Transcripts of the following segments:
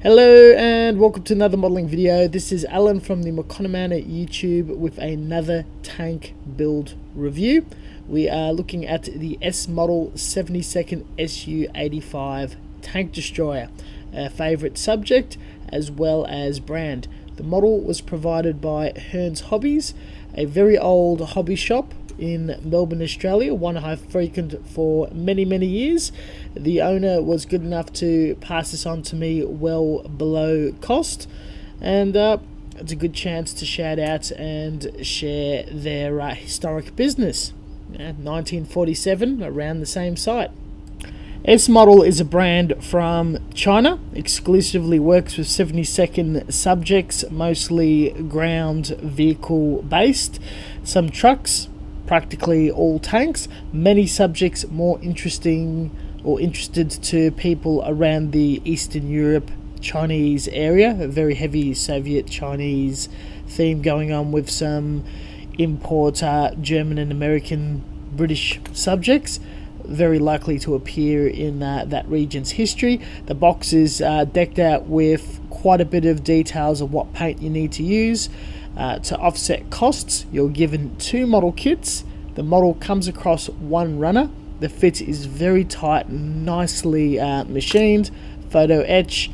Hello and welcome to another modelling video. This is Alan from the Meconoman at YouTube with another tank build review. We are looking at the S model 72nd SU-85 tank destroyer, a favourite subject as well as brand. The model was provided by Hearns Hobbies, a very old hobby shop in Melbourne, Australia, one I've frequented for many years. The owner was good enough to pass this on to me well below cost, and it's a good chance to shout out and share their historic business. 1947, around the same site. S Model is a brand from China, exclusively works with 72nd subjects, mostly ground vehicle based, some trucks, practically all tanks, many subjects more interesting or interested to people around the Eastern Europe, Chinese area, a very heavy Soviet Chinese theme going on with some import German and American British subjects, very likely to appear in that region's history. The box is decked out with quite a bit of details of what paint you need to use. To offset costs, you're given 2 model kits. The model comes across one runner. The fit is very tight, nicely machined, photo etch,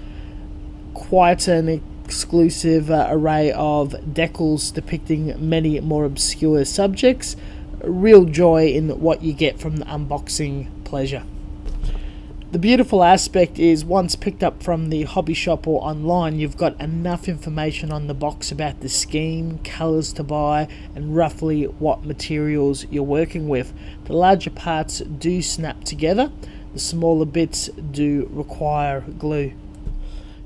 quite an exclusive array of decals depicting many more obscure subjects. A real joy in what you get from the unboxing pleasure. The beautiful aspect is once picked up from the hobby shop or online, you've got enough information on the box about the scheme, colours to buy, and roughly what materials you're working with. The larger parts do snap together, the smaller bits do require glue.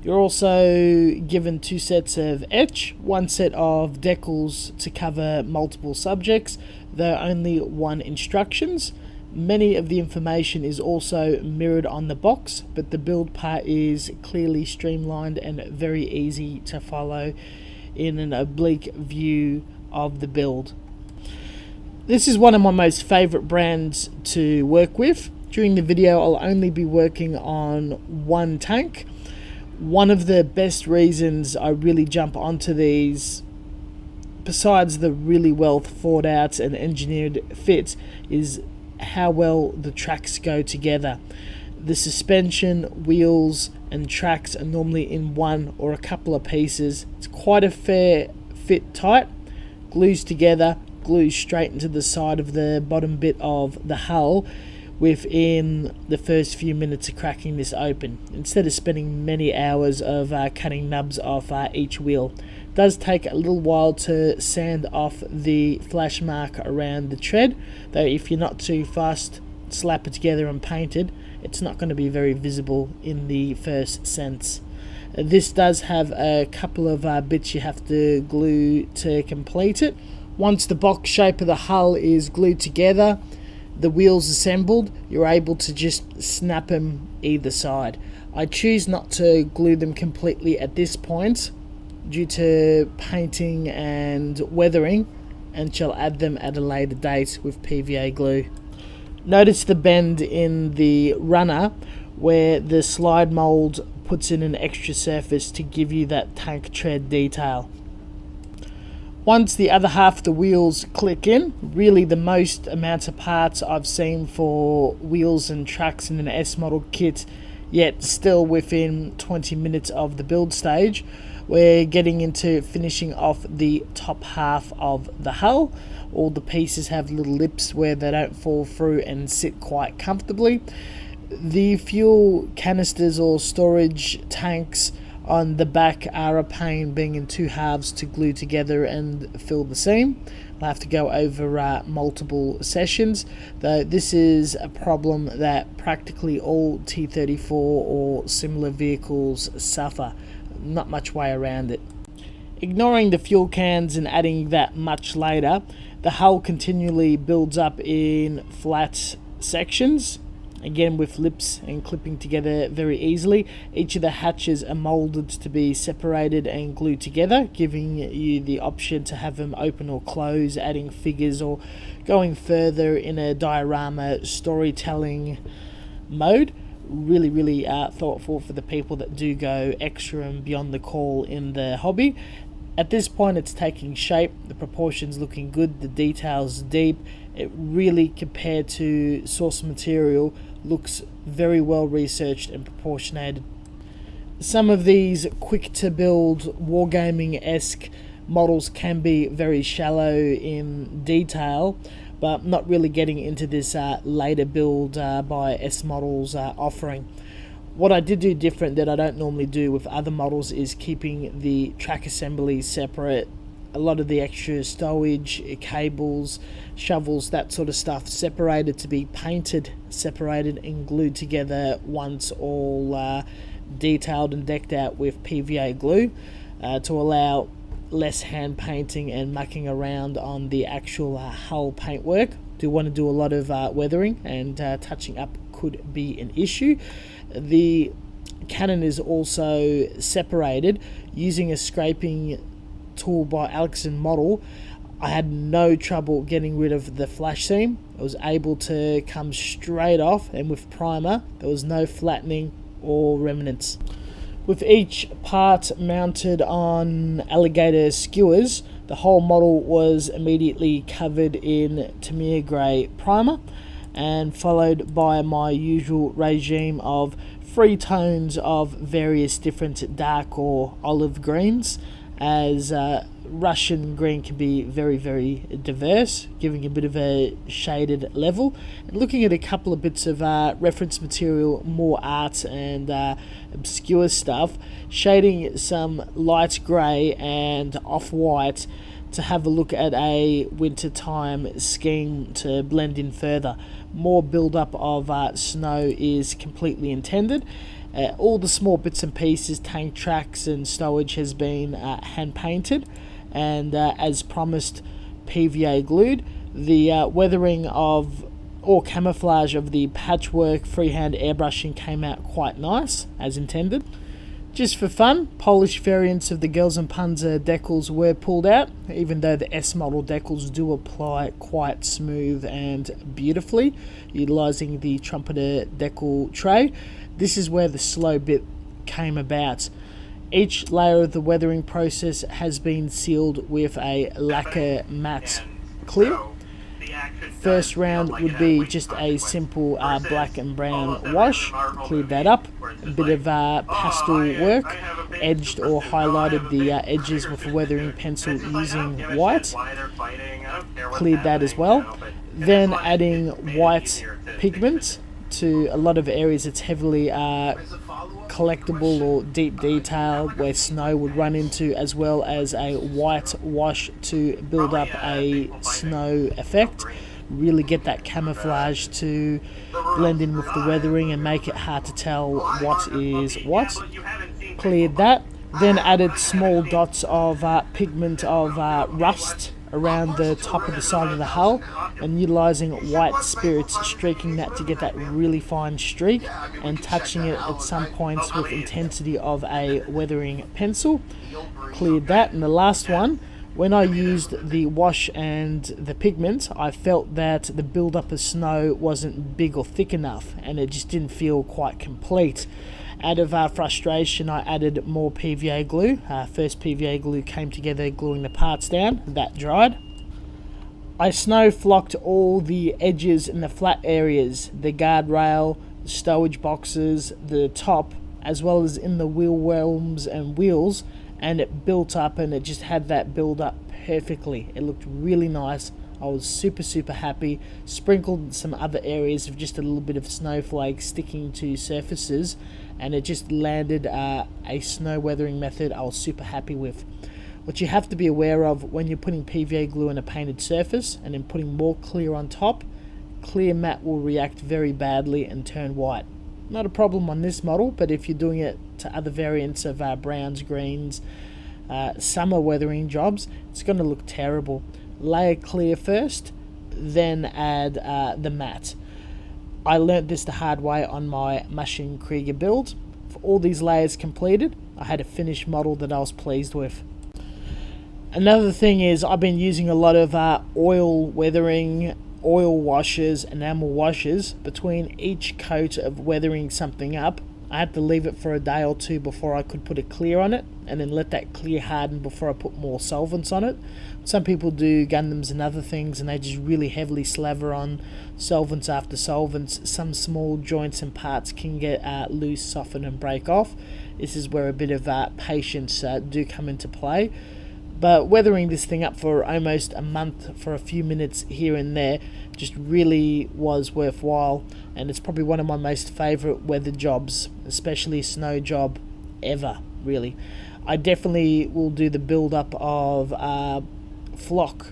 You're also given 2 sets of etch, 1 set of decals to cover multiple subjects, though only 1 instructions. Many of the information is also mirrored on the box, but the build part is clearly streamlined and very easy to follow in an oblique view of the build. This is one of my most favourite brands to work with. During the video I'll only be working on 1 tank. One of the best reasons I really jump onto these, besides the really well thought out and engineered fit, is how well the tracks go together. The suspension, wheels and tracks are normally in 1 or a couple of pieces. It's quite a fair fit tight, glues together, glues straight into the side of the bottom bit of the hull within the first few minutes of cracking this open, instead of spending many hours of cutting nubs off each wheel. It does take a little while to sand off the flash mark around the tread, though if you're not too fast, slap it together and paint it, it's not going to be very visible in the first sense. This does have a couple of bits you have to glue to complete it. Once the box shape of the hull is glued together, the wheels assembled, you're able to just snap them either side. I choose not to glue them completely at this point due to painting and weathering, and shall add them at a later date with PVA glue. Notice the bend in the runner where the slide mold puts in an extra surface to give you that tank tread detail. Once the other half of the wheels click in, really the most amount of parts I've seen for wheels and tracks in an S model kit, yet still within 20 minutes of the build stage, we're getting into finishing off the top half of the hull. All the pieces have little lips where they don't fall through and sit quite comfortably. The fuel canisters or storage tanks on the back are a pain, being in 2 halves to glue together and fill the seam. I'll have to go over multiple sessions, though this is a problem that practically all T-34 or similar vehicles suffer. Not much way around it. Ignoring the fuel cans and adding that much later, the hull continually builds up in flat sections, again with lips and clipping together very easily. Each of the hatches are molded to be separated and glued together, giving you the option to have them open or close, adding figures or going further in a diorama storytelling mode. really thoughtful for the people that do go extra and beyond the call in the hobby. At this point, it's taking shape, the proportions looking good, the details deep. It really, compared to source material, looks very well researched and proportionated. Some of these quick to build wargaming-esque models can be very shallow in detail, but not really getting into this later build by S Models offering. What I did do different that I don't normally do with other models is keeping the track assemblies separate. A lot of the extra stowage, cables, shovels, that sort of stuff separated to be painted, separated and glued together once all detailed and decked out with PVA glue to allow less hand painting and mucking around on the actual hull paintwork. Do want to do a lot of weathering, and touching up could be an issue. The cannon is also separated using a scraping tool by Alex & Model. I had no trouble getting rid of the flash seam. It was able to come straight off, and with primer there was no flattening or remnants. With each part mounted on alligator skewers, the whole model was immediately covered in Tamiya grey primer and followed by my usual regime of 3 tones of various different dark or olive greens, as Russian green can be very diverse, giving a bit of a shaded level. And looking at a couple of bits of reference material, more art and obscure stuff, shading some light grey and off-white to have a look at a wintertime scheme to blend in further. More build-up of snow is completely intended. All the small bits and pieces, tank tracks and stowage, has been hand painted and as promised PVA glued. The weathering of or camouflage of the patchwork freehand airbrushing came out quite nice as intended. Just for fun, Polish variants of the Girls Und Panzer decals were pulled out, even though the S model decals do apply quite smooth and beautifully, utilising the trumpeter decal tray. This is where the slow bit came about. Each layer of the weathering process has been sealed with a lacquer matte clear. First round would be just a simple black and brown wash. Cleared that up. A bit of pastel work, edged or highlighted the edges with a weathering pencil using white. Cleared that as well. Then adding white pigment to a lot of areas it's heavily collectible or deep detail where snow would run into, as well as a white wash to build up a snow effect. Really get that camouflage to blend in with the weathering and make it hard to tell what is what. Cleared that. Then added small dots of pigment of rust around the top of the side of the hull, and utilising white spirits, streaking that to get that really fine streak and touching it at some points with intensity of a weathering pencil. Cleared that. And the last one, when I used the wash and the pigment, I felt that the build-up of snow wasn't big or thick enough, and it just didn't feel quite complete. Out of frustration, I added more PVA glue. First PVA glue came together, gluing the parts down. That dried. I snow flocked all the edges and the flat areas, the guardrail, the stowage boxes, the top, as well as in the wheel wells and wheels, and it built up, and it just had that build up perfectly. It looked really nice. I was super happy. Sprinkled some other areas of just a little bit of snowflakes sticking to surfaces, and it just landed a snow weathering method I was super happy with. What you have to be aware of when you're putting PVA glue on a painted surface and then putting more clear on top, clear matte will react very badly and turn white. Not a problem on this model, but if you're doing it to other variants of browns, greens, summer weathering jobs, it's going to look terrible. Layer clear first, then add the matte. I learnt this the hard way on my Maschinen Krieger build. For all these layers completed, I had a finished model that I was pleased with. Another thing is I've been using a lot of oil weathering oil washers, enamel washers between each coat of weathering something up. I had to leave it for a day or two before I could put a clear on it, and then let that clear harden before I put more solvents on it. Some people do Gundams and other things, and they just really heavily slaver on solvents after solvents. Some small joints and parts can get loose, soften and break off. This is where a bit of patience do come into play. But weathering this thing up for almost a month for a few minutes here and there just really was worthwhile, and it's probably one of my most favourite weather jobs, especially snow job ever, really. I definitely will do the build up of flock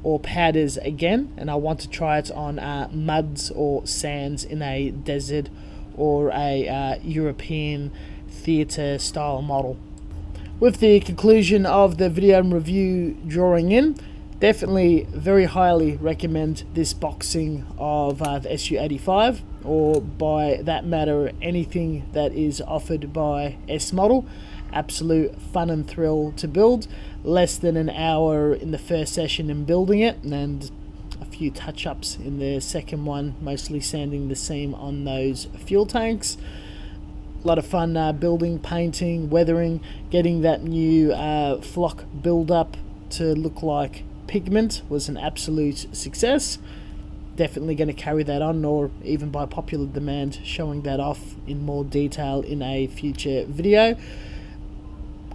or powders again, and I want to try it on muds or sands in a desert or a European theatre style model. With the conclusion of the video and review drawing in, definitely very highly recommend this boxing of the SU-85, or by that matter anything that is offered by S Model. Absolute fun and thrill to build. Less than an hour in the first session in building it, and a few touch-ups in the second one, mostly sanding the seam on those fuel tanks. A lot of fun building, painting, weathering, getting that new flock build up to look like pigment was an absolute success. Definitely going to carry that on, or even by popular demand showing that off in more detail in a future video.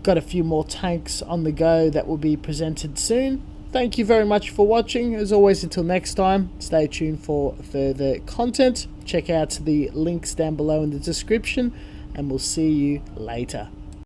Got a few more tanks on the go that will be presented soon. Thank you very much for watching. As always, until next time, stay tuned for further content. Check out the links down below in the description, and we'll see you later.